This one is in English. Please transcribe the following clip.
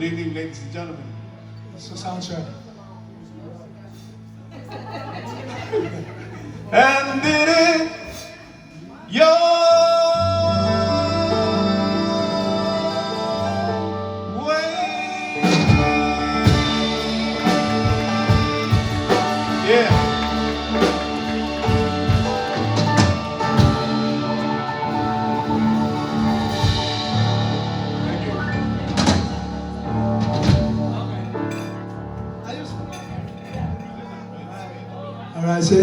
evening, ladies and gentlemen. So sound check. And did it your way. Yeah. Thank you. All right, say